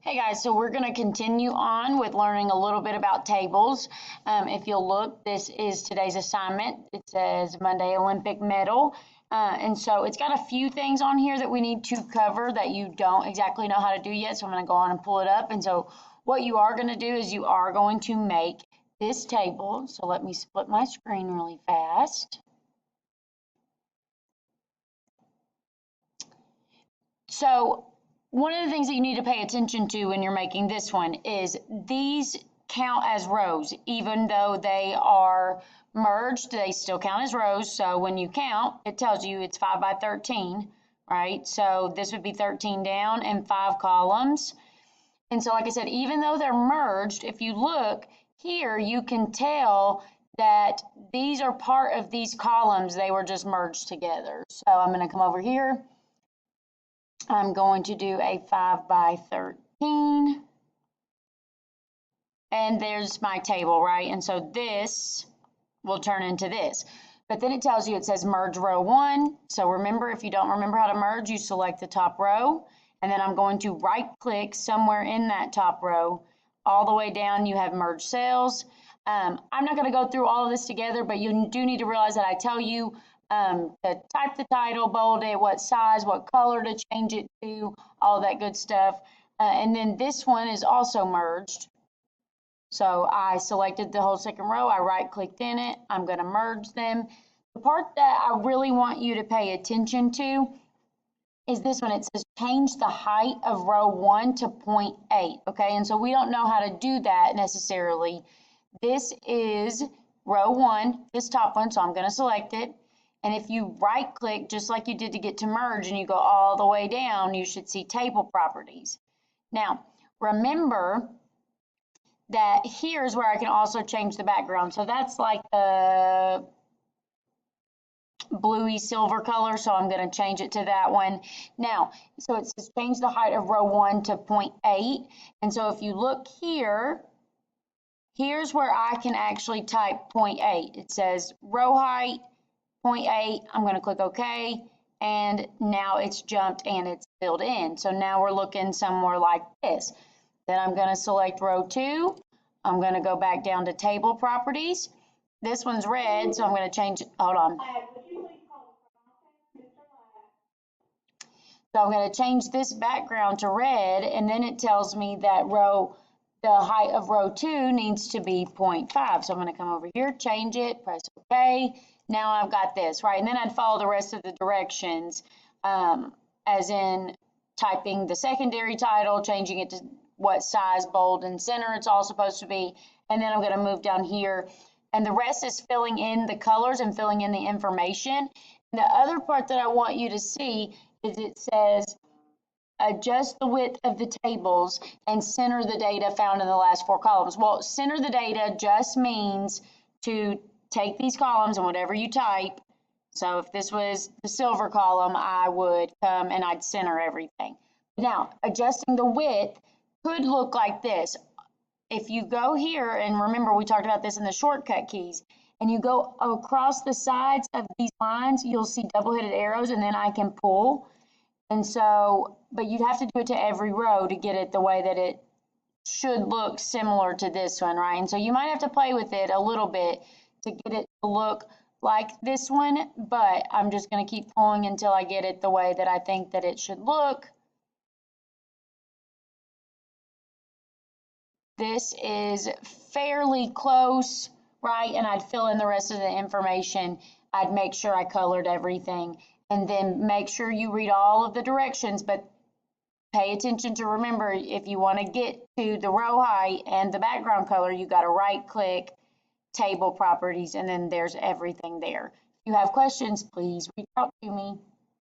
Hey guys, so we're going to continue on with learning a little bit about tables. If you'll look, this is today's assignment. It says Monday Olympic medal. And so it's got a few things on here that we need to cover that you don't exactly know how to do yet. So I'm going to go on and pull it up. And so what you are going to do is you are going to make this table. So let me split my screen really fast. So one of the things that you need to pay attention to when you're making this one is these count as rows. Even though they are merged, they still count as rows. So when you count, it tells you it's 5 by 13, right? So this would be 13 down and 5 columns. And so like I said, even though they're merged, if you look here, you can tell that these are part of these columns. They were just merged together. So I'm going to come over here. I'm going to do a 5 by 13. And there's my table, right? And so this will turn into this. But then it tells you, it says merge row 1. So remember, if you don't remember how to merge, you select the top row. And then I'm going to right click somewhere in that top row. All the way down, you have merge cells. I'm not going to go through all of this together, but you do need to realize that I tell you to type the title, bold it, what size, what color to change it to, all that good stuff. And then this one is also merged. So I selected the whole second row, I right clicked in it, I'm going to merge them. The part that I really want you to pay attention to is this one. It says change the height of row 1 to 0.8, okay? And so we don't know how to do that necessarily. This is row 1, this top one, so I'm going to select it. And if you right click, just like you did to get to merge, and you go all the way down, you should see table properties. Now, remember that here's where I can also change the background. So that's like the bluey silver color, so I'm going to change it to that one. Now, so it says change the height of row 1 to 0.8. And so if you look here, here's where I can actually type 0.8. It says row height 0.8. I'm going to click OK, and now it's jumped and it's filled in. So now we're looking somewhere like this. Then I'm going to select row 2. I'm going to go back down to table properties. This one's red, so I'm going to change it. Hold on. So I'm going to change this background to red, and then it tells me that the height of row 2 needs to be 0.5. So I'm going to come over here, change it, press OK. Now I've got this, right? And then I'd follow the rest of the directions, as in typing the secondary title, changing it to what size, bold, and center it's all supposed to be. And then I'm going to move down here. And the rest is filling in the colors and filling in the information. And the other part that I want you to see is it says adjust the width of the tables and center the data found in the last 4 columns. Well, center the data just means to take these columns and whatever you type. So if this was the silver column, I would come and I'd center everything. Now, adjusting the width could look like this. If you go here, and remember we talked about this in the shortcut keys, and you go across the sides of these lines, you'll see double-headed arrows, and then I can pull. And so, but you'd have to do it to every row to get it the way that it should look similar to this one, right? And so you might have to play with it a little bit to get it to look like this one, but I'm just going to keep pulling until I get it the way that I think that it should look. This is fairly close, right? And I'd fill in the rest of the information. I'd make sure I colored everything, and then make sure you read all of the directions, but pay attention to remember, if you want to get to the row height and the background color, you got to right click table properties, and then there's everything there. If you have questions, please reach out to me.